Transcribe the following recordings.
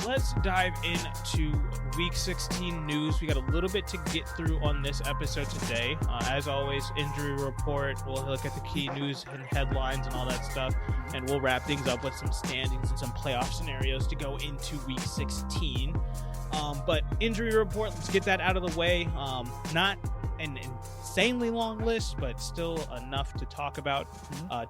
let's dive into Week 16 news. We got a little bit to get through on this episode today. As always, injury report. We'll look at the key news and headlines and all that stuff, and we'll wrap things up with some standings and some playoff scenarios to go into Week 16. But injury report, let's get that out of the way. Not an insanely long list, but still enough to talk about.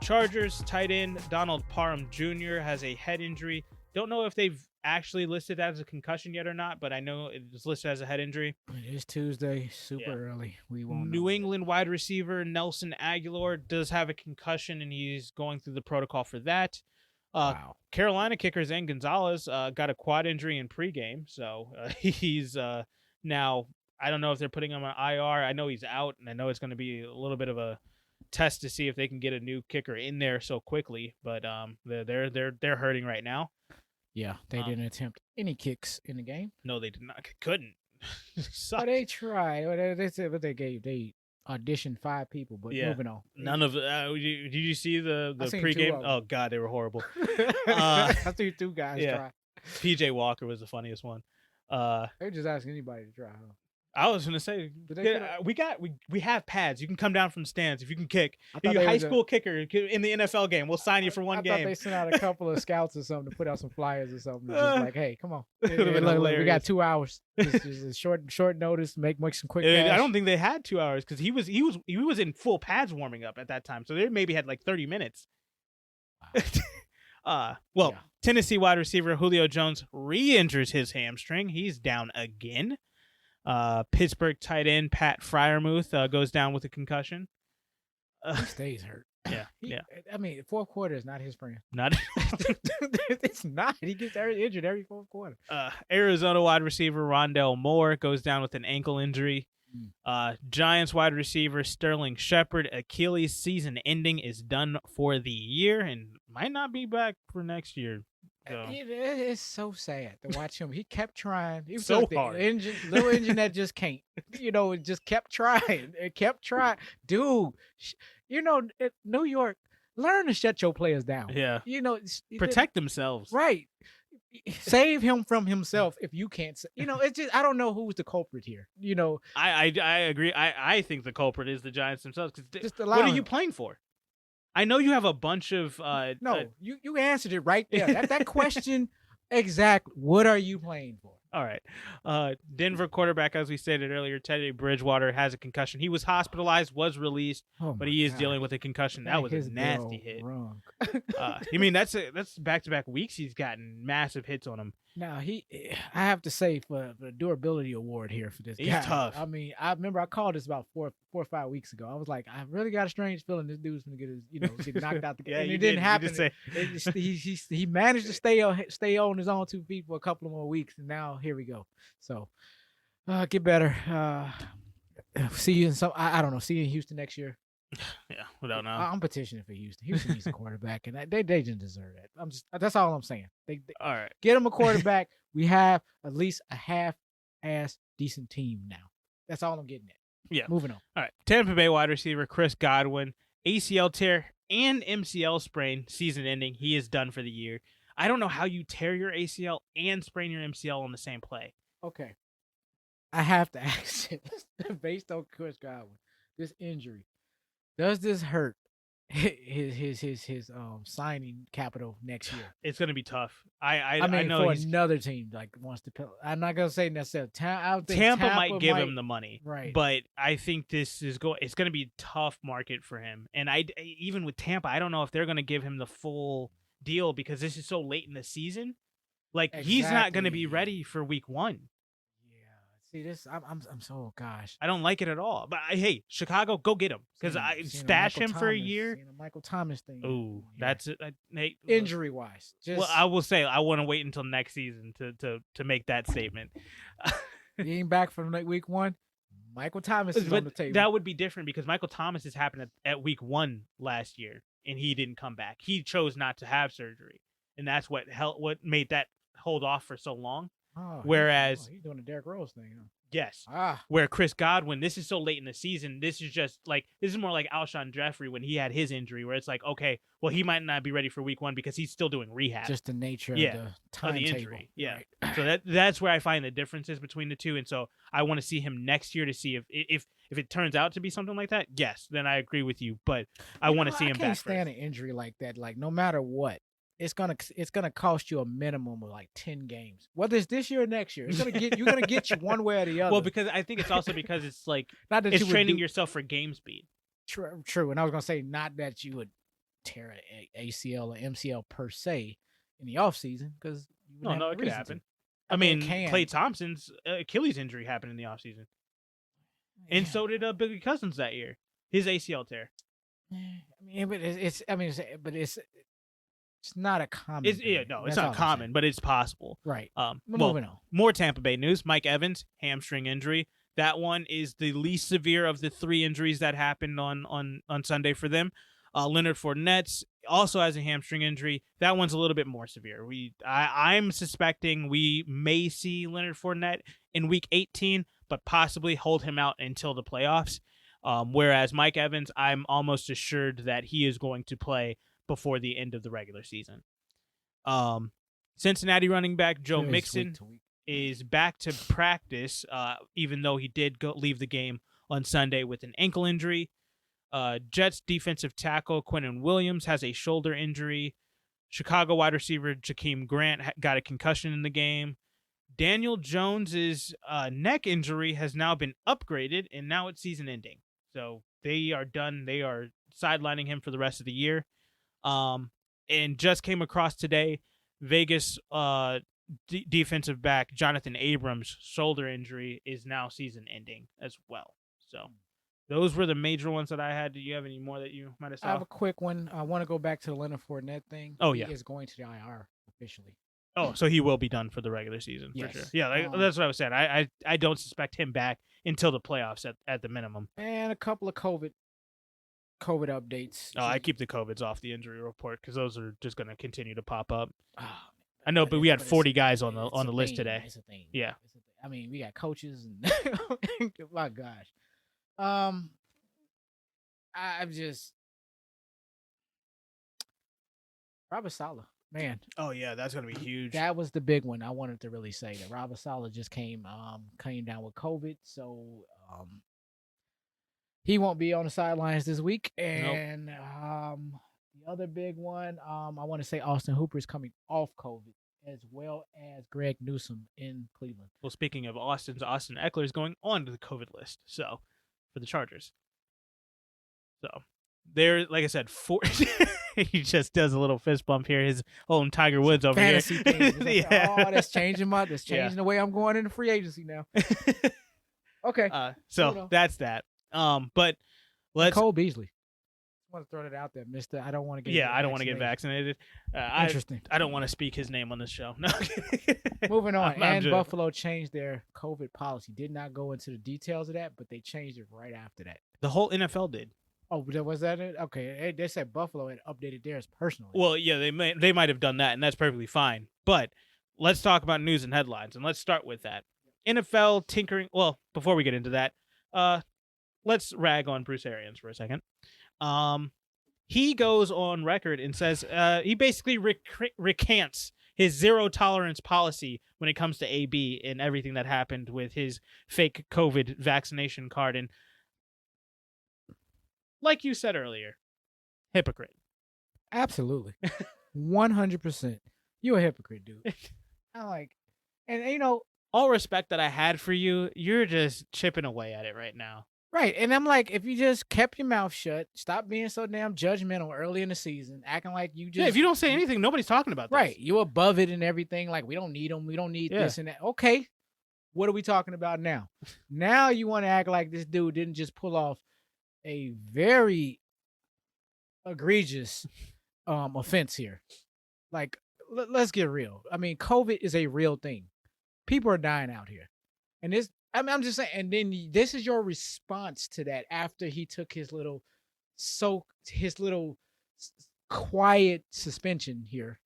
Chargers tight end Donald Parham Jr. has a head injury. Don't know if they've actually listed that as a concussion yet or not, but I know it's listed as a head injury. It is Tuesday, super early. We won't New England wide receiver Nelson Aguilar does have a concussion, and he's going through the protocol for that. Wow. Carolina kicker Zane Gonzalez got a quad injury in pregame, so he's now, I don't know if they're putting him on IR. I know he's out, and I know it's going to be a little bit of a test to see if they can get a new kicker in there so quickly, but they're hurting right now. Yeah, they didn't attempt any kicks in the game. No, they did not. Couldn't. But they tried. They said what they gave. They auditioned 5 people, but moving on. None of did you see the pregame? Oh God, they were horrible. I see 2 guys try. PJ Walker was the funniest one. They just ask anybody to try. Huh? I was gonna say, we have pads. You can come down from stands if you can kick. You're a high school kicker in the NFL game. We'll sign you for one game. I thought they sent out a couple of scouts or something to put out some flyers or something. Just like, hey, come on, look, we got 2 hours. Just a short notice. Make some quick cash. I don't think they had 2 hours because he was in full pads warming up at that time. So they maybe had like 30 minutes. Tennessee wide receiver Julio Jones re-injures his hamstring. He's down again. Pittsburgh tight end Pat Freiermuth goes down with a concussion. He stays hurt. Yeah. I mean, fourth quarter is not his friend. Not. It's not. He gets injured every fourth quarter. Arizona wide receiver Rondell Moore goes down with an ankle injury. Giants wide receiver Sterling Shepard Achilles season ending is done for the year and might not be back for next year. So. It's so sad to watch him. He kept trying. He was so like hard. Little engine that just can't. It just kept trying. It kept trying. Dude, New York, learn to shut your players down. Yeah. Protect themselves. Right. Save him from himself if you can't. It's just, I don't know who's the culprit here. I agree. I think the culprit is the Giants themselves. What are you playing for? I know you have a bunch of you answered it right there. That question, exactly. What are you playing for? All right. Denver quarterback, as we stated earlier, Teddy Bridgewater has a concussion. He was hospitalized, was released, but he is dealing with a concussion. That was a nasty hit. That's back-to-back weeks he's gotten massive hits on him. Now, I have to say, for the durability award here for this guy. He's tough. I mean, I remember I called this about 4 or 5 weeks ago. I was like, I really got a strange feeling this dude's going to get knocked out the game. And it didn't happen. He managed to stay on his own 2 feet for a couple of more weeks, and now here we go. So, get better. See you in I don't know. See you in Houston next year. Yeah, we don't know. I'm petitioning for Houston. Houston needs a quarterback, and they didn't deserve that. That's all I'm saying. All right, get him a quarterback. We have at least a half-ass decent team now. That's all I'm getting at. Yeah. Moving on. All right. Tampa Bay wide receiver Chris Godwin, ACL tear and MCL sprain, season ending. He is done for the year. I don't know how you tear your ACL and sprain your MCL on the same play. Okay. I have to ask this based on Chris Godwin, this injury. Does this hurt his signing capital next year? It's going to be tough. I know for another team wants to. I'm not going to say necessarily. Tampa might give him the money, right? But I think this is it's going to be a tough market for him. And even with Tampa, I don't know if they're going to give him the full deal because this is so late in the season. He's not going to be ready for week 1. See this, I'm so gosh. I don't like it at all. But hey, Chicago, go get him because I stash him for a year. Michael Thomas thing. Oh, that's it. Injury wise. Well, I will say I want to wait until next season to make that statement. He ain't back from week 1. Michael Thomas is on the table. That would be different because Michael Thomas has happened at week 1 last year, and he didn't come back. He chose not to have surgery, and that's what made that hold off for so long. Whereas he's doing the Derrick Rose thing. Huh? Yes. Where Chris Godwin, this is so late in the season. This is more like Alshon Jeffrey when he had his injury, where it's like, okay, well, he might not be ready for week 1 because he's still doing rehab. Just the nature of the timetable. The injury. Yeah. Right. So that's where I find the differences between the two. And so I want to see him next year to see if it turns out to be something like that. Yes, then I agree with you. But I want to see him back. I can't stand an injury like that. Like no matter what. It's gonna cost you a minimum of like 10 games. Whether it's this year or next year, you're gonna get you one way or the other. Well, because I think it's also because it's like not that it's training yourself for game speed. True. And I was gonna say not that you would tear an ACL or MCL per se in the off season because it could happen. I mean, Klay Thompson's Achilles injury happened in the off season, and so did Billy Cousins that year. His ACL tear. It's not a common. It's not common, but it's possible. Right. Moving on. More Tampa Bay news. Mike Evans, hamstring injury. That one is the least severe of the 3 injuries that happened on Sunday for them. Leonard Fournette also has a hamstring injury. That one's a little bit more severe. I'm suspecting we may see Leonard Fournette in Week 18, but possibly hold him out until the playoffs. Whereas Mike Evans, I'm almost assured that he is going to play before the end of the regular season. Cincinnati running back Joe Mixon is back to practice, even though he did leave the game on Sunday with an ankle injury. Jets defensive tackle Quinnen Williams has a shoulder injury. Chicago wide receiver Jakeem Grant got a concussion in the game. Daniel Jones's neck injury has now been upgraded, and now it's season ending. So they are done. They are sidelining him for the rest of the year. And just came across today, Vegas defensive back Jonathan Abrams' shoulder injury is now season ending as well. So those were the major ones that I had. Do you have any more that you might have saw? I have a quick one. I want to go back to the Leonard Fournette thing. Oh, yeah. He is going to the IR officially. Oh, so he will be done for the regular season, yes. For sure. Yeah, that's what I was saying. I don't suspect him back until the playoffs at the minimum. And a couple of COVID updates. Oh, I keep the COVIDs off the injury report because those are just going to continue to pop up. I know, but we had 40 guys on the list today. It's a thing. Yeah. I mean, we got coaches and my gosh. I'm just Robert Saleh, man. Oh yeah, that's gonna be huge. That was the big one I wanted to really say. That Robert Saleh just came down with COVID, so he won't be on the sidelines this week. And the other big one, I want to say Austin Hooper is coming off COVID, as well as Greg Newsome in Cleveland. Well, speaking of Austin Eckler is going on to the COVID list, so for the Chargers. So there, like I said, he just does a little fist bump here. His own Tiger Woods over fantasy here. Fantasy thing. Oh, that's changing the way I'm going into free agency now. Okay. So that's that. But let's Cole Beasley. I want to throw that out there, Mister. I don't want to get. Yeah, I don't want to get vaccinated. Interesting. I don't want to speak his name on this show. No. Moving on. Buffalo changed their COVID policy. Did not go into the details of that, but they changed it right after that. The whole NFL did. Oh, was that it? Okay, they said Buffalo had updated theirs personally. Well, yeah, they might have done that, and that's perfectly fine. But let's talk about news and headlines, and let's start with that. NFL tinkering. Well, before we get into that, let's rag on Bruce Arians for a second. He goes on record and says he basically recants his zero tolerance policy when it comes to AB and everything that happened with his fake COVID vaccination card. And like you said earlier, hypocrite. Absolutely. 100%. You're a hypocrite, dude. I'm like, and all respect that I had for you, you're just chipping away at it right now. Right. And I'm like, if you just kept your mouth shut, stop being so damn judgmental early in the season, acting like you just... Yeah, if you don't say anything, nobody's talking about this. Right. You above it and everything. Like, we don't need them. We don't need this and that. Okay. What are we talking about now? Now you want to act like this dude didn't just pull off a very egregious offense here. Like, let's get real. I mean, COVID is a real thing. People are dying out here. And this... I'm just saying, and then this is your response to that after he took his little quiet suspension here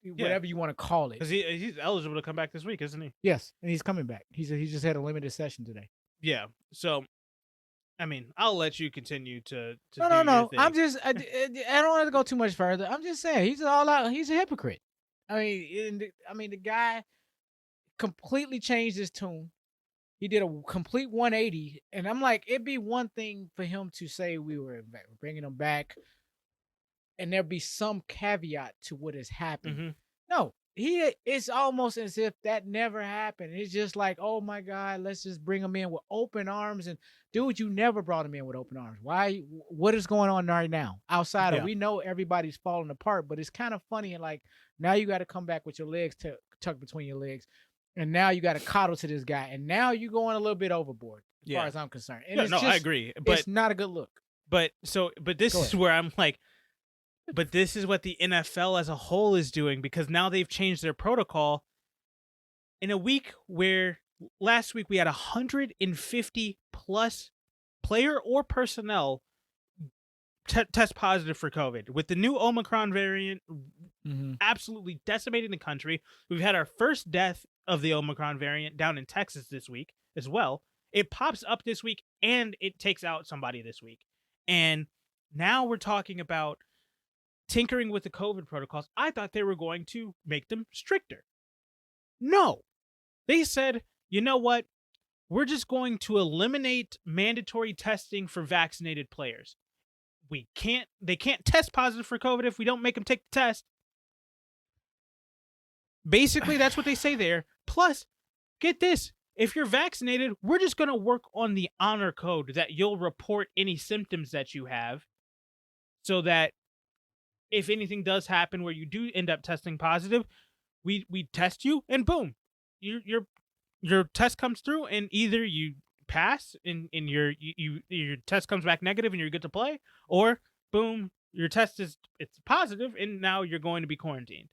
whatever you want to call it. Because he's eligible to come back this week, isn't he? Yes, and he's coming back. He just had a limited session today. Yeah. So, I mean, I'll let you continue to No. I don't want to go too much further. I'm just saying he's all out. He's a hypocrite. I mean, the guy completely changed his tune. He did a complete 180, and I'm like, it'd be one thing for him to say we were bringing him back, and there'd be some caveat to what has happened. Mm-hmm. No, it's almost as if that never happened. It's just like, oh my God, let's just bring him in with open arms. And dude, you never brought him in with open arms. Why? What is going on right now? Outside of, we know everybody's falling apart, but it's kind of funny. And like, now you got to come back with your legs tucked between your legs. And now you got to coddle to this guy. And now you're going a little bit overboard as far as I'm concerned. And I agree. But it's not a good look. But this is where I'm like, but this is what the NFL as a whole is doing, because now they've changed their protocol in a week where last week we had 150 plus player or personnel test positive for COVID. With the new Omicron variant absolutely decimating the country, we've had our first death of the Omicron variant down in Texas this week as well. It pops up this week and it takes out somebody this week. And now we're talking about tinkering with the COVID protocols. I thought they were going to make them stricter. No. They said, you know what? We're just going to eliminate mandatory testing for vaccinated players. They can't test positive for COVID if we don't make them take the test. Basically, that's what they say there. Plus, get this. If you're vaccinated, we're just going to work on the honor code that you'll report any symptoms that you have, so that if anything does happen where you do end up testing positive, we test you and boom, your test comes through and either you pass and your test comes back negative and you're good to play, or boom, your test it's positive and now you're going to be quarantined.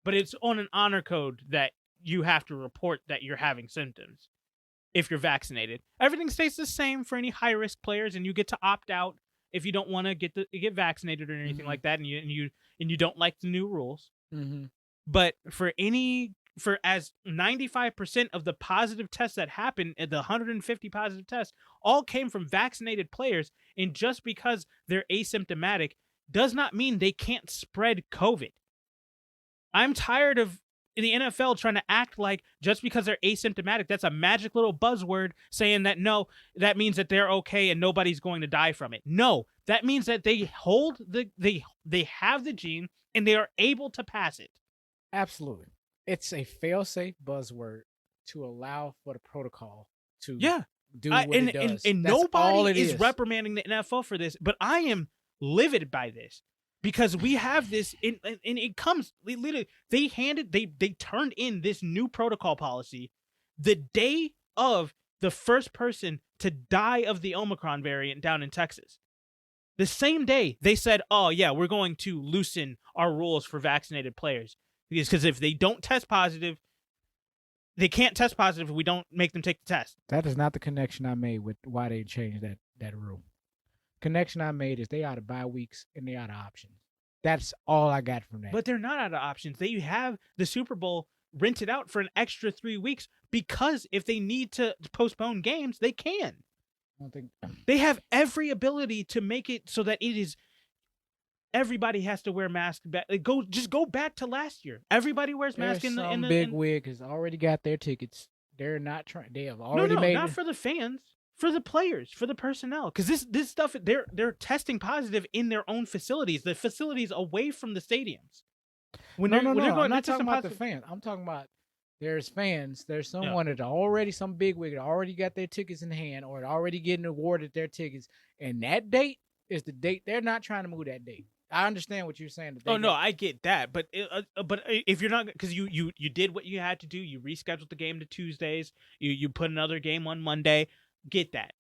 But it's on an honor code that you have to report that you're having symptoms if you're vaccinated. Everything stays the same for any high-risk players, and you get to opt out if you don't want to get vaccinated or anything like that, and you don't like the new rules. But for as 95% of the positive tests that happened, the 150 positive tests, all came from vaccinated players, and just because they're asymptomatic does not mean they can't spread COVID. I'm tired of the NFL trying to act like just because they're asymptomatic, that's a magic little buzzword saying that no, that means that they're okay and nobody's going to die from it. No, that means that they they have the gene and they are able to pass it. Absolutely. It's a fail-safe buzzword to allow for the protocol to do what it does. And nobody is reprimanding the NFL for this, but I am livid by this. Because we have this, and it comes literally. They turned in this new protocol policy the day of the first person to die of the Omicron variant down in Texas. The same day they said, "Oh yeah, we're going to loosen our rules for vaccinated players because if they don't test positive, they can't test positive if we don't make them take the test." That is not the connection I made with why they changed that rule. Connection I made is they out of bye weeks and they out of options. That's all I got from that. But they're not out of options. They have the Super Bowl rented out for an extra 3 weeks because if they need to postpone games, they can. I don't think they have every ability to make it so that it is everybody has to wear masks. Just go back to last year. Everybody wears masks in the big wig has already got their tickets. They're not trying. They have already made not for the fans. For the players, for the personnel, because this stuff they're testing positive in their own facilities, the facilities away from the stadiums. I'm not talking about the fans. I'm talking about there's fans. There's someone that already some bigwig that already got their tickets in hand or already getting awarded their tickets, and that date is the date. They're not trying to move that date. I understand what you're saying. I get that, but if you're not, because you did what you had to do, you rescheduled the game to Tuesdays. You put another game on Monday. Get that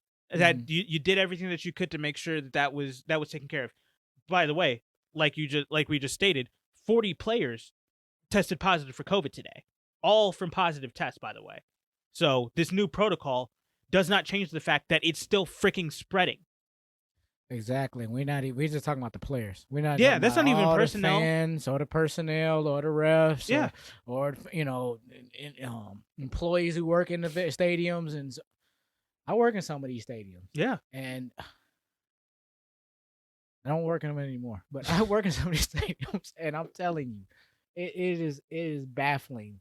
you did everything that you could to make sure that was taken care of. By the way, like we just stated, 40 players tested positive for COVID today, all from positive tests, by the way. So this new protocol does not change the fact that it's still freaking spreading. Exactly. We're just talking about the players. We're not. Yeah, that's not even personnel. The fans or the personnel or the refs. Yeah. Or employees who work in the stadiums, and I work in some of these stadiums. Yeah. And I don't work in them anymore, but I work in some of these stadiums, and I'm telling you, it is baffling.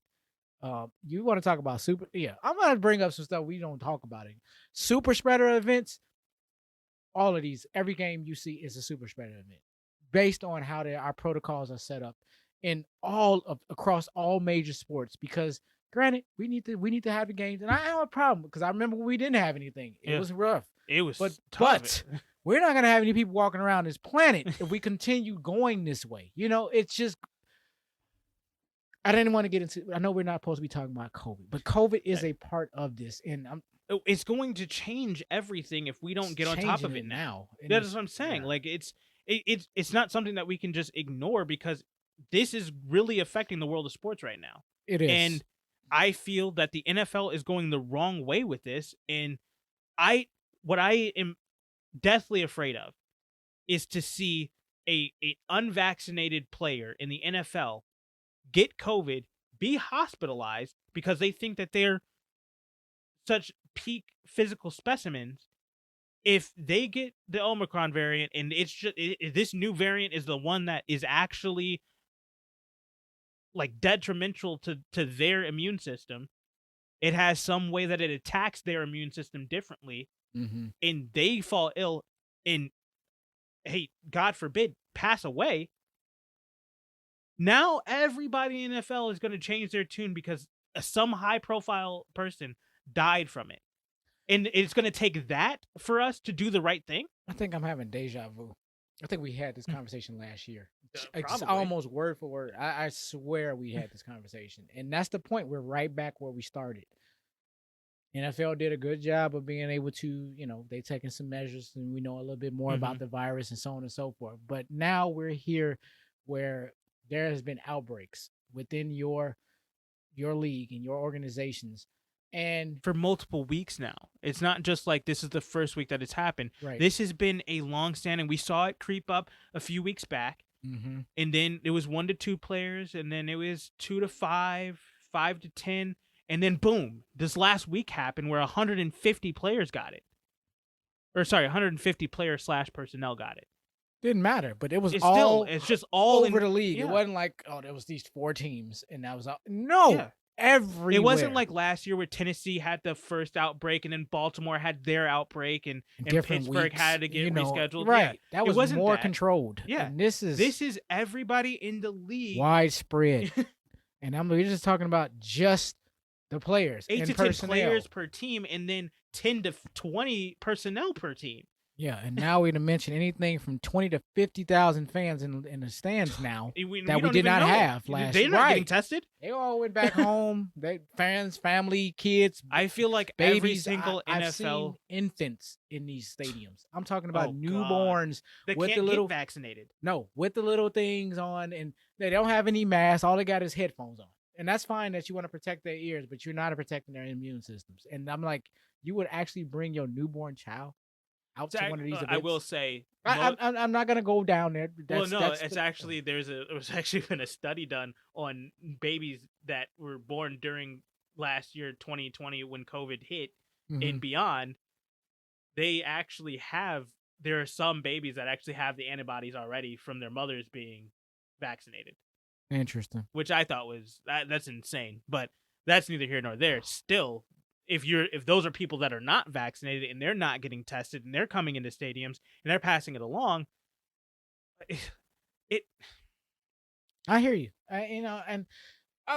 You want to talk about super? Yeah, I'm gonna bring up some stuff we don't talk about it. Super spreader events. All of these, every game you see is a super spreader event, based on how our protocols are set up in across all major sports. Because granted, we need to have the games, and I have a problem because I remember when we didn't have anything. It was rough. It was tough. But we're not gonna have any people walking around this planet if we continue going this way. It's just. I didn't want to get into. I know we're not supposed to be talking about COVID, but COVID is a part of this, and it's going to change everything if we don't get on top of it now. That's what I'm saying. Yeah. Like it's not something that we can just ignore because this is really affecting the world of sports right now. It is, and I feel that the NFL is going the wrong way with this, and what I am deathly afraid of is to see a unvaccinated player in the NFL get COVID, be hospitalized because they think that they're such peak physical specimens. If they get the Omicron variant and it's just this new variant is the one that is actually like detrimental to their immune system, it has some way that it attacks their immune system differently, and they fall ill and, hey, God forbid, pass away. Now everybody in the NFL is going to change their tune because some high-profile person died from it. And it's going to take that for us to do the right thing? I think I'm having deja vu. I think we had this conversation last year. It's almost word for word. I swear we had this conversation. And that's the point. We're right back where we started. NFL did a good job of being able to, they taking some measures and we know a little bit more about the virus and so on and so forth. But now we're here where there has been outbreaks within your league and your organizations. And for multiple weeks now. It's not just like this is the first week that it's happened. Right. This has been a long-standing. We saw it creep up a few weeks back, and then it was 1 to 2 players, and then it was 2 to 5, 5 to 10, and then boom, this last week happened where 150 players got it. Or sorry, 150 player/personnel got it. Didn't matter, but it's just all over the league. Yeah. It wasn't like, there was these 4 teams, and that was all. No. Yeah. Everywhere. It wasn't like last year where Tennessee had the first outbreak and then Baltimore had their outbreak and Pittsburgh had to get rescheduled. Right. Yeah. That was more controlled. Yeah. And this is everybody in the league. Widespread. And we're just talking about just the players. 8 to 10 players per team and then 10 to 20 personnel per team. Yeah, and now we didn't mention anything from 20 to 50,000 fans in the stands now that we did not have last year. They're not getting tested. They all went back home. Fans, family, kids. I feel like babies, every single I've NFL seen infants in these stadiums. I'm talking about newborns that with can't the little get vaccinated. No, with the little things on, and they don't have any masks. All they got is headphones on, and that's fine that you want to protect their ears, but you're not protecting their immune systems. And I'm like, you would actually bring your newborn child out to one of these events? I will say, I'm not gonna go down there. There was actually been a study done on babies that were born during last year, 2020, when COVID hit and beyond. There are some babies that actually have the antibodies already from their mothers being vaccinated. Interesting. Which I thought was that's insane, but that's neither here nor there. Still, if those are people that are not vaccinated and they're not getting tested and they're coming into stadiums and they're passing it along, I hear you.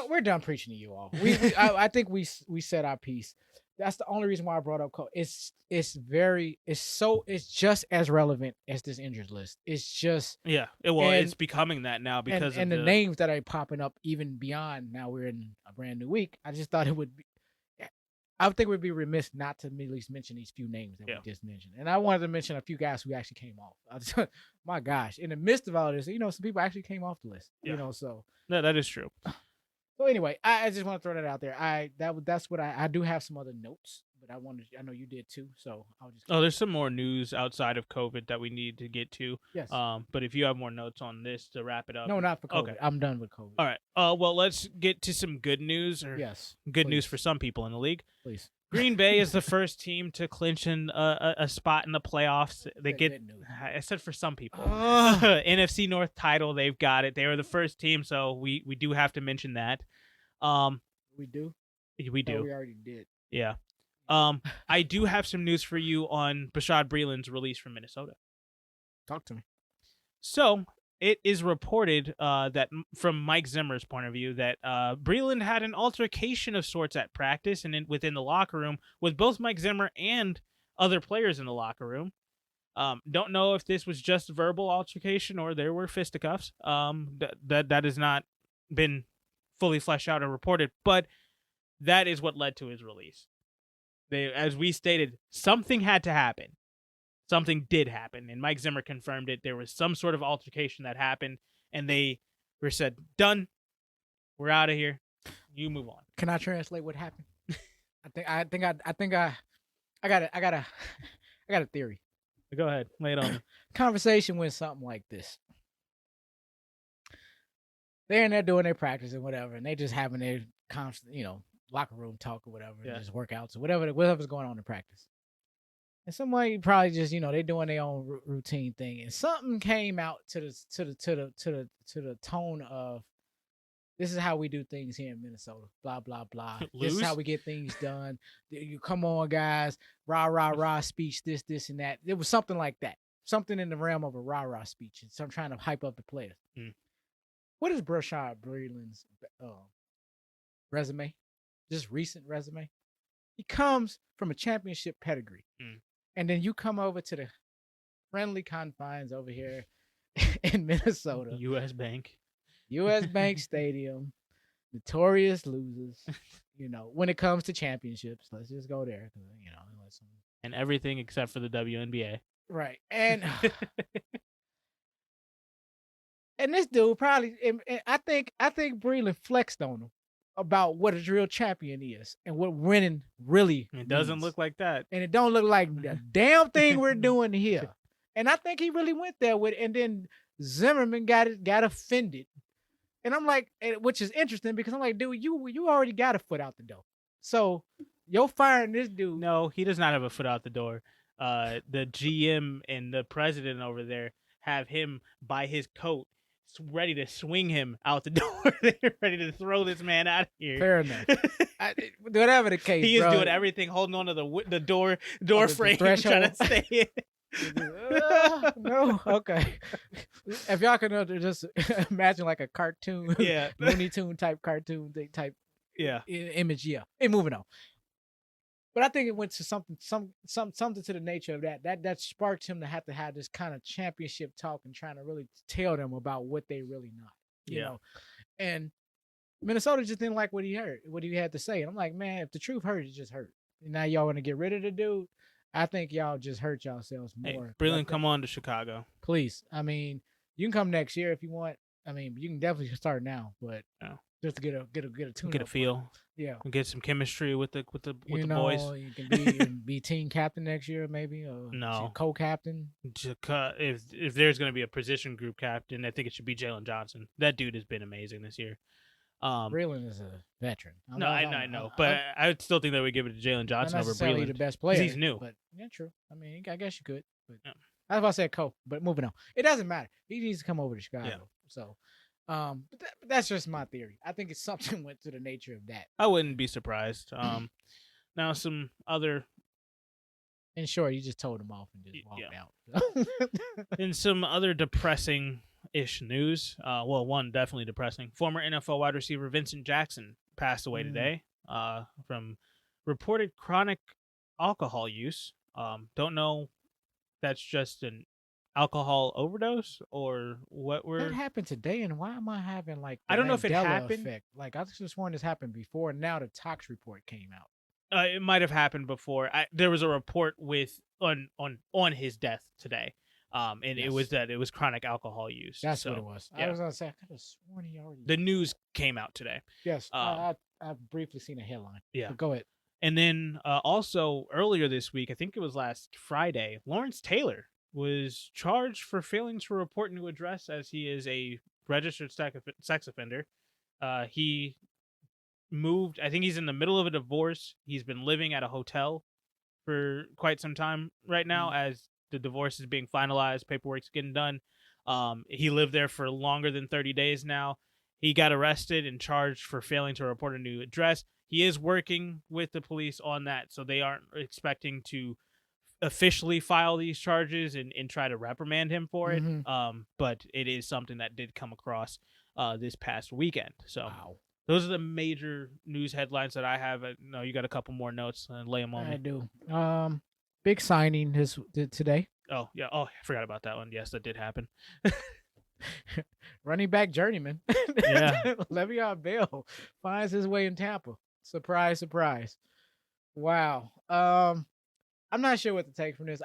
We're done preaching to you all. I think we said our piece. That's the only reason why I brought up COVID. It's just as relevant as this injured list. It's just it's becoming that now because of the names that are popping up even beyond. Now we're in a brand new week. I just thought it would be. I think we'd be remiss not to at least mention these few names that we just mentioned. And I wanted to mention a few guys who actually came off. My gosh, in the midst of all this, some people actually came off the list. So no, that is true. So anyway, I just want to throw that out there. That's what I do have some other notes, but I know you did too, so I'll just. Oh, there's some more news outside of COVID that we need to get to. Yes. But if you have more notes on this to wrap it up. No, not for COVID. Okay. I'm done with COVID. All right. Well, let's get to some good news. Good news for some people in the league. Please. Green Bay is the first team to clinch a spot in the playoffs. I said for some people. NFC North title, they've got it. They were the first team, so we do have to mention that. We do? We do. No, we already did. Yeah. I do have some news for you on Bashaud Breeland's release from Minnesota. Talk to me. So it is reported that from Mike Zimmer's point of view that Breeland had an altercation of sorts at practice and within the locker room with both Mike Zimmer and other players in the locker room. Don't know if this was just verbal altercation or there were fisticuffs. That has not been fully fleshed out or reported, but that is what led to his release. As we stated, something had to happen. Something did happen, and Mike Zimmer confirmed it. There was some sort of altercation that happened, and they were said, "Done. We're out of here. You move on." Can I translate what happened? I got a theory. Go ahead, lay it on me. Conversation went something like this. They're in there doing their practice and whatever, and they just having their constant, locker room talk or whatever, just workouts or whatever's going on in practice. And somebody probably just, they're doing their own routine thing, and something came out to the tone of, "This is how we do things here in Minnesota. Blah blah blah. This is how we get things done. You come on, guys. Rah rah rah speech. This and that." It was something like that. Something in the realm of a rah rah speech. So I'm trying to hype up the players. What is Bashaud Breeland's resume? Just recent resume. He comes from a championship pedigree. And then you come over to the friendly confines over here in Minnesota. U.S. Bank Stadium. Notorious losers. When it comes to championships, let's just go there. And everything except for the WNBA. Right. And and this dude probably, and I think Breeland flexed on him about what a real champion is and what winning really It doesn't look like that. And it don't look like the damn thing we're doing here. And I think he really went there with it. And then Zimmerman got offended. And I'm like, which is interesting because I'm like, dude, you already got a foot out the door. So you're firing this dude. No, he does not have a foot out the door. The GM and the president over there have him by his coat, ready to swing him out the door. They're ready to throw this man out of here. Fair enough. Whatever the case, he is doing everything, holding on to the door frame, trying to stay in. No, okay. If y'all can just imagine like a cartoon, Looney Tune type cartoon type, image, And moving on. But I think it went to something to the nature of that sparked him to have this kind of championship talk and trying to really tell them about what they really not, you know. And Minnesota just didn't like what he had to say. And I'm like, man, if the truth hurts, it just hurt. And now y'all want to get rid of the dude. I think y'all just hurt yourselves more. Hey, Breeland, come on to Chicago, please. I mean, you can come next year if you want. I mean, you can definitely start now, but just to get a tune, get a feel. And get some chemistry with the boys. You can be team captain next year, maybe. Or no, co-captain. If there's going to be a position group captain, I think it should be Jalen Johnson. That dude has been amazing this year. Breeland is a veteran. I know, but I would still think that we give it to Jalen Johnson over Breeland. The best player. He's new. But true. I mean, I guess you could. But that's why I said co. But moving on, it doesn't matter. He needs to come over to Chicago. Yeah. So. But that's just my theory. I think it's something went to the nature of that. I wouldn't be surprised. Now some other. And sure, you just told him off and just walked out. In some other depressing-ish news, one definitely depressing. Former NFL wide receiver Vincent Jackson passed away today from reported chronic alcohol use. Don't know. That's just an alcohol overdose or what that happened today, and why am I having like I don't know if it happened effect? Like I just sworn this happened before, and now the tox report came out. It might have happened before. There was a report on his death today, and it was chronic alcohol use. That's what it was. I was gonna say I could have sworn he already. The news came out today. Yes, I've briefly seen a headline. Yeah, but go ahead. And then also earlier this week, I think it was last Friday, Lawrence Taylor was charged for failing to report new address as he is a registered sex offender. He moved. I think he's in the middle of a divorce. He's been living at a hotel for quite some time right now as the divorce is being finalized. Paperwork's getting done. He lived there for longer than 30 days now. He got arrested and charged for failing to report a new address. He is working with the police on that, so they aren't expecting to officially file these charges and try to reprimand him for it. But it is something that did come across this past weekend. So those are the major news headlines that I have. I know you got a couple more notes. Lay them on me. I do. Big signing today. Oh, yeah. Oh, I forgot about that one. Yes, that did happen. Running back journeyman. Yeah. Le'Veon Bell finds his way in Tampa. Surprise, surprise. Wow. I'm not sure what to take from this.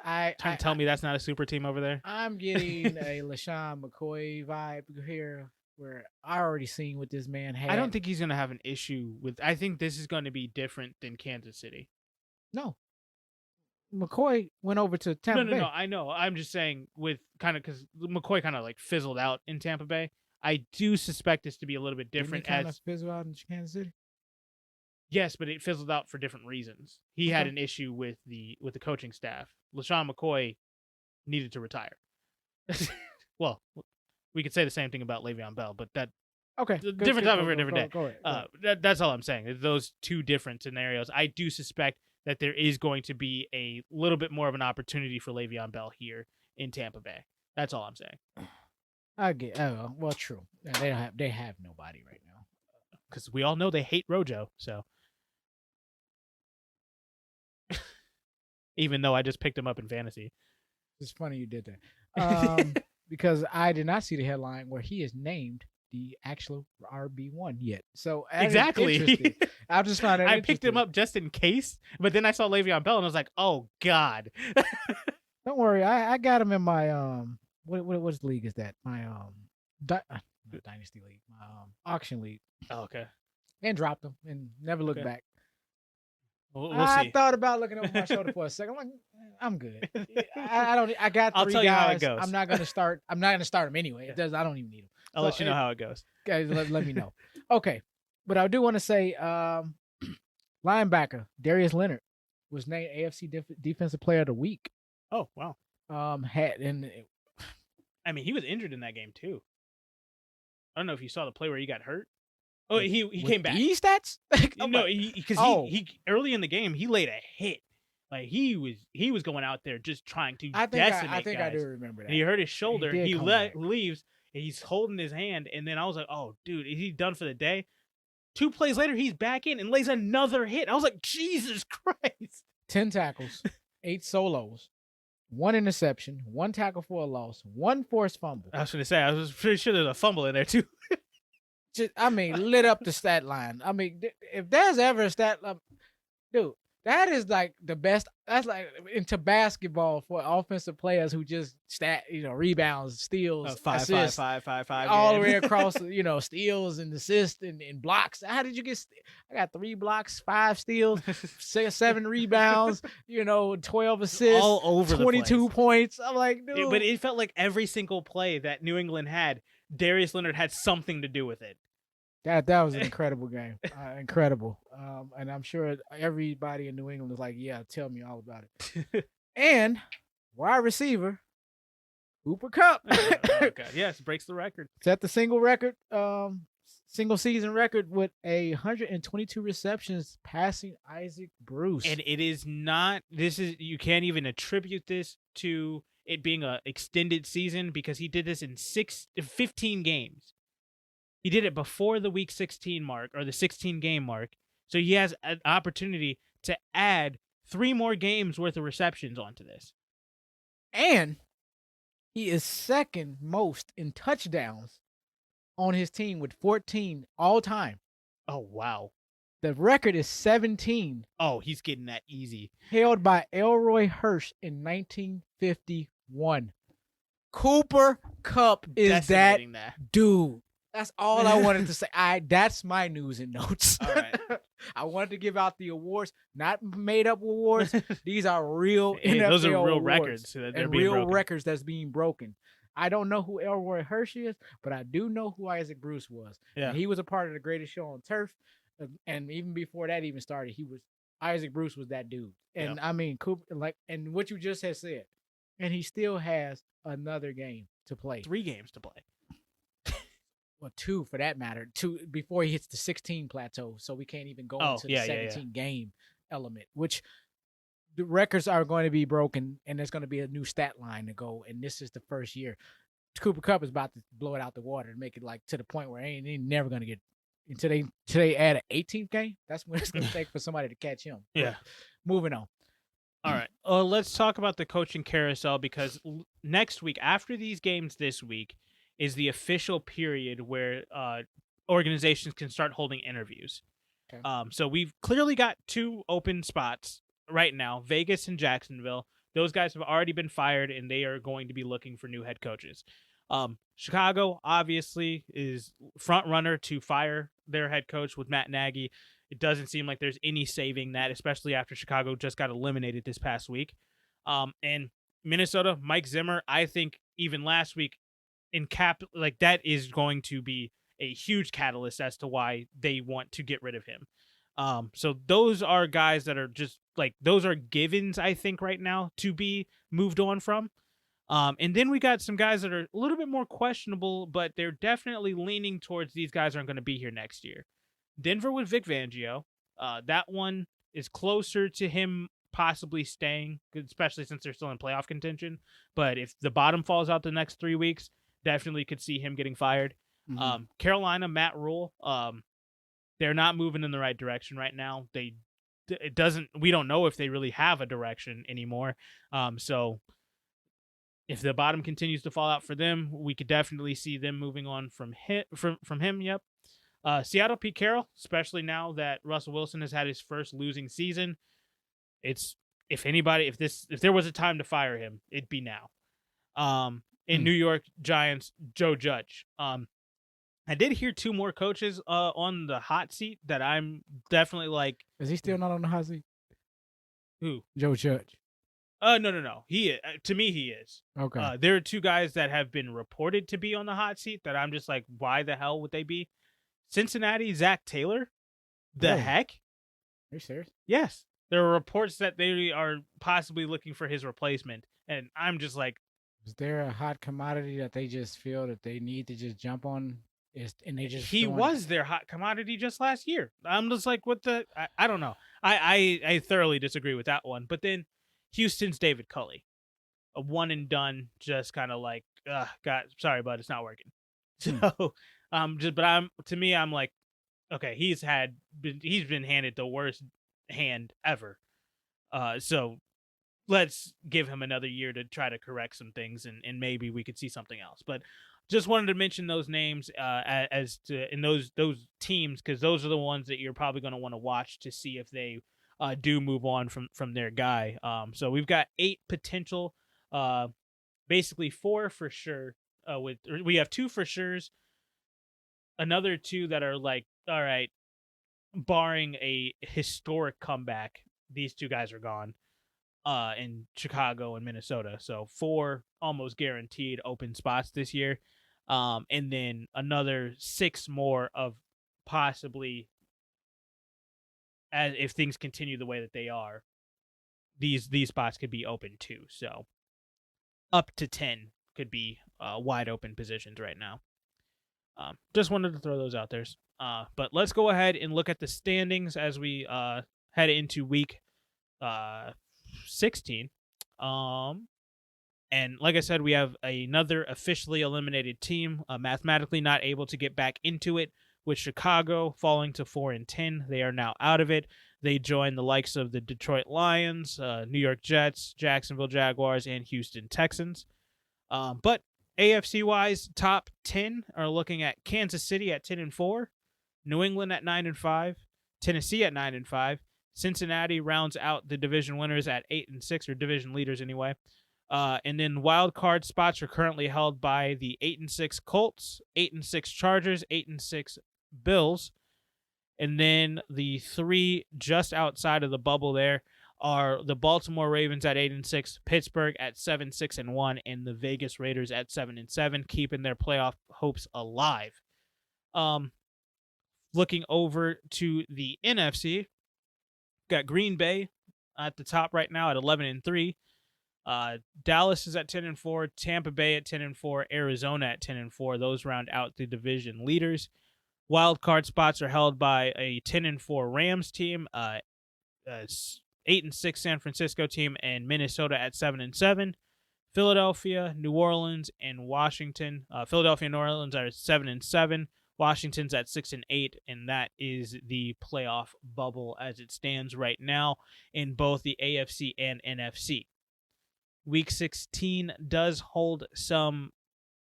Tell me that's not a super team over there. I'm getting a LaShawn McCoy vibe here, where I already seen what this man had. I don't think he's going to have an issue with. I think this is going to be different than Kansas City. No. McCoy went over to Tampa Bay. No. I know. I'm just saying with kind of because McCoy kind of like fizzled out in Tampa Bay. I do suspect this to be a little bit different. Didn't he kind of fizzle out in Kansas City? Yes, but it fizzled out for different reasons. He had an issue with the coaching staff. LaShawn McCoy needed to retire. Well, we could say the same thing about Le'Veon Bell, but that different topic for a different day. Go ahead. That's all I'm saying. Those two different scenarios. I do suspect that there is going to be a little bit more of an opportunity for Le'Veon Bell here in Tampa Bay. That's all I'm saying. I get. Well, true. They have nobody right now because we all know they hate Rojo. So. Even though I just picked him up in fantasy. It's funny you did that. Because I did not see the headline where he is named the actual RB1 yet. So exactly. I just found it I picked him up just in case, but then I saw Le'Veon Bell and I was like, oh God. Don't worry. I got him in my what league is that? My Dynasty League. My auction league. Oh, okay. And dropped him and never looked back. We'll I see. thought about looking over my shoulder for a second. I'm like, I'm good. I don't. I got 3 I'll tell guys. you how it goes. I'm not gonna start them anyway. It does. I don't even need them. I'll let you know how it goes. Guys, let me know. Okay, but I do want to say, linebacker Darius Leonard was named AFC Defensive Player of the Week. Oh wow. I mean, he was injured in that game too. I don't know if you saw the play where he got hurt. Oh, he came back. These stats? No, because he early in the game he laid a hit. Like he was going out there just trying to decimate I think guys. I do remember that. And he hurt his shoulder. He leaves. And he's holding his hand, and then I was like, "Oh, dude, is he done for the day?" 2 plays later, he's back in and lays another hit. I was like, "Jesus Christ!" 10 tackles, 8 solos, 1 interception, 1 tackle for a loss, 1 forced fumble. I was going to say, I was pretty sure there's a fumble in there too. Lit up the stat line. I mean, if there's ever a stat line, dude, that is like the best. That's like into basketball for offensive players who just rebounds, steals, assists, five, all the way across, steals and assists and blocks. How did you get? I got 3 blocks, 5 steals, 7 rebounds, 12 assists, all over 22 points. I'm like, dude. But it felt like every single play that New England had, Darius Leonard had something to do with it. That was an incredible game. Incredible. And I'm sure everybody in New England is like, yeah, tell me all about it. And wide receiver, Cooper Kupp. Okay. Yes, breaks the record. Set the single season record with 122 receptions passing Isaac Bruce. And it is not, you can't even attribute this to it being an extended season because he did this in 15 games. He did it before the week 16 mark or the 16 game mark. So he has an opportunity to add 3 more games worth of receptions onto this. And he is second most in touchdowns on his team with 14 all time. Oh, wow. The record is 17. Oh, he's getting that easy. Held by Elroy Hirsch in 1951. Cooper Kupp is that dude. That's all I wanted to say. That's my news and notes. All right. I wanted to give out the awards, not made up awards. These are real NFL those are real awards records that and real records that's being broken. I don't know who Elroy Hirsch is, but I do know who Isaac Bruce was. Yeah. And he was a part of the greatest show on turf. And even before that even started, Isaac Bruce was that dude. And I mean, Cooper, and what you just had said, and he still has another game to play. 3 games to play. Well, 2 for that matter. 2 before he hits the 16 plateau, so we can't even go into the 17 game element, which the records are going to be broken, and there's going to be a new stat line to go, and this is the first year. Cooper Kupp is about to blow it out the water and make it like to the point where ain't never going to get until they add an 18th game. That's what it's going to take for somebody to catch him. Yeah. But moving on. All right. Let's talk about the coaching carousel, because next week, after these games this week, is the official period where organizations can start holding interviews. Okay. So we've clearly got 2 open spots right now, Vegas and Jacksonville. Those guys have already been fired, and they are going to be looking for new head coaches. Chicago, obviously, is front runner to fire their head coach with Matt Nagy. It doesn't seem like there's any saving that, especially after Chicago just got eliminated this past week. And Minnesota, Mike Zimmer, I think even last week, that is going to be a huge catalyst as to why they want to get rid of him. So those are guys that are just those are givens, I think, right now to be moved on from. And then we got some guys that are a little bit more questionable, but they're definitely leaning towards these guys aren't going to be here next year. Denver with Vic Fangio. That one is closer to him possibly staying, especially since they're still in playoff contention. But if the bottom falls out the next 3 weeks, definitely could see him getting fired. Mm-hmm. Carolina, Matt Rule. They're not moving in the right direction right now. We don't know if they really have a direction anymore. So if the bottom continues to fall out for them, we could definitely see them moving on from him. Yep. Seattle, Pete Carroll, especially now that Russell Wilson has had his first losing season. If there was a time to fire him, it'd be now. In New York Giants, Joe Judge. I did hear 2 more coaches on the hot seat that I'm definitely like. Is he still not on the hot seat? Who? Joe Judge. No. He to me he is. Okay. There are 2 guys that have been reported to be on the hot seat that I'm just like, why the hell would they be? Cincinnati, Zach Taylor. The heck? Are you serious? Yes. There are reports that they are possibly looking for his replacement, and I'm just like, is there a hot commodity that they just feel that they need to just jump on? He was their hot commodity just last year. I'm just like, what the? I don't know. I thoroughly disagree with that one. But then Houston's David Culley, a one and done, just kind of like, God, sorry, bud, it's not working. So, I'm like, okay, he's been handed the worst hand ever. So let's give him another year to try to correct some things, and maybe we could see something else. But just wanted to mention those names in those teams, because those are the ones that you're probably going to want to watch to see if they do move on from their guy. So we've got 8 potential, basically 4 for sure. We have 2 for sures, another 2 that are like, all right, barring a historic comeback, these 2 guys are gone. In Chicago and Minnesota. So 4 almost guaranteed open spots this year. And then another 6 more of possibly, as if things continue the way that they are, these spots could be open too. So up to 10 could be wide open positions right now. Just wanted to throw those out there. But let's go ahead and look at the standings as we head into week 16. And like I said, we have another officially eliminated team, mathematically not able to get back into it, with Chicago falling to 4-10. They are now out of it. They join the likes of the Detroit Lions, New York Jets, Jacksonville Jaguars, and Houston Texans. But AFC-wise, top 10 are looking at Kansas City at 10-4, New England at 9-5, Tennessee at 9-5, Cincinnati rounds out the division winners at 8-6, or division leaders anyway. And then wild card spots are currently held by the 8-6 Colts, 8-6 Chargers, 8-6 Bills. And then the three just outside of the bubble there are the Baltimore Ravens at 8-6, Pittsburgh at 7-6-1, and the Vegas Raiders at 7-7, keeping their playoff hopes alive. Looking over to the NFC, got Green Bay at the top right now at 11-3. Dallas is at 10-4, Tampa Bay at 10-4, Arizona at 10-4. Those round out the division leaders. Wild card spots are held by a 10-4 Rams team, 8-6 San Francisco team, and Minnesota at 7-7. Philadelphia, New Orleans, and Washington. Philadelphia and New Orleans are 7-7. Washington's at 6-8, and that is the playoff bubble as it stands right now in both the AFC and NFC. Week 16 does hold some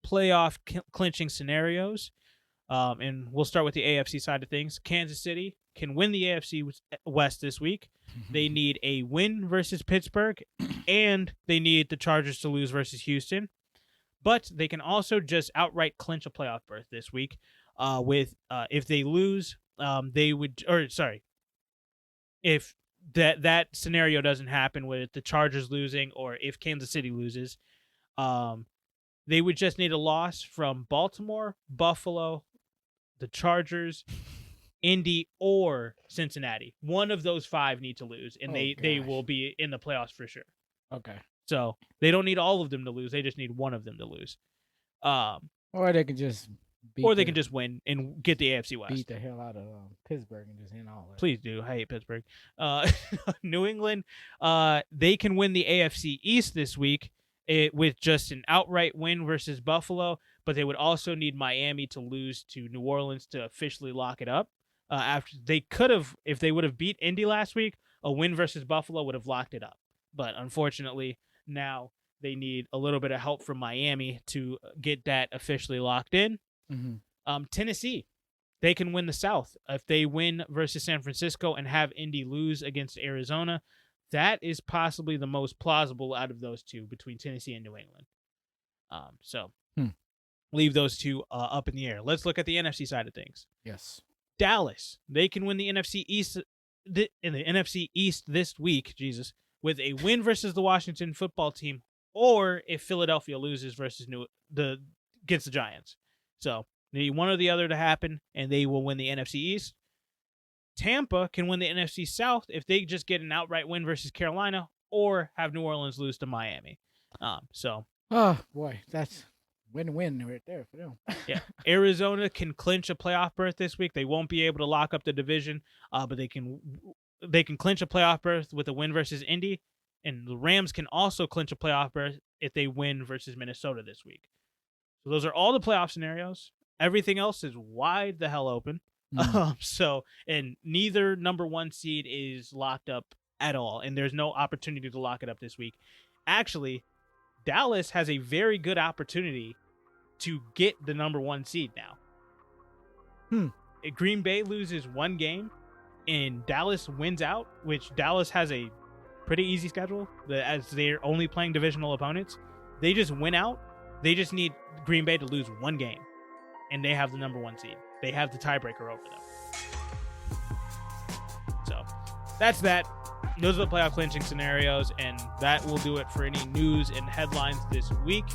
playoff clinching scenarios. And we'll start with the AFC side of things. Kansas City can win the AFC West this week. They need a win versus Pittsburgh, and they need the Chargers to lose versus Houston. But they can also just outright clinch a playoff berth this week. If they lose, if that scenario doesn't happen with the Chargers losing, or if Kansas City loses, they would just need a loss from Baltimore, Buffalo, the Chargers, Indy, or Cincinnati. One of those five need to lose, and they will be in the playoffs for sure. Okay. So they don't need all of them to lose. They just need one of them to lose. Or they can just can just win and get the AFC West. Beat the hell out of Pittsburgh and just end all that. Please do. I hate Pittsburgh. New England, they can win the AFC East this week with just an outright win versus Buffalo, but they would also need Miami to lose to New Orleans to officially lock it up. After they could have, if they would have beat Indy last week, a win versus Buffalo would have locked it up. But unfortunately, now they need a little bit of help from Miami to get that officially locked in. Mm-hmm. Tennessee, they can win the South. If they win versus San Francisco and have Indy lose against Arizona, that is possibly the most plausible out of those two between Tennessee and New England. Leave those two up in the air. Let's look at the NFC side of things. Yes. Dallas, they can win the NFC East in the NFC East this week, with a win versus the Washington football team, or if Philadelphia loses versus against the Giants. So they need one or the other to happen, and they will win the NFC East. Tampa can win the NFC South if they just get an outright win versus Carolina, or have New Orleans lose to Miami. Oh boy, that's win-win right there for them. Yeah, Arizona can clinch a playoff berth this week. They won't be able to lock up the division, but they can clinch a playoff berth with a win versus Indy, and the Rams can also clinch a playoff berth if they win versus Minnesota this week. So those are all the playoff scenarios. Everything else is wide the hell open. And neither number one seed is locked up at all, and there's no opportunity to lock it up this week. Actually, Dallas has a very good opportunity to get the number one seed now. If Green Bay loses one game and Dallas wins out, which Dallas has a pretty easy schedule as they're only playing divisional opponents, they just win out. They just need Green Bay to lose one game, and they have the number one seed. They have the tiebreaker over them. So that's that. Those are the playoff clinching scenarios, and that will do it for any news and headlines this week.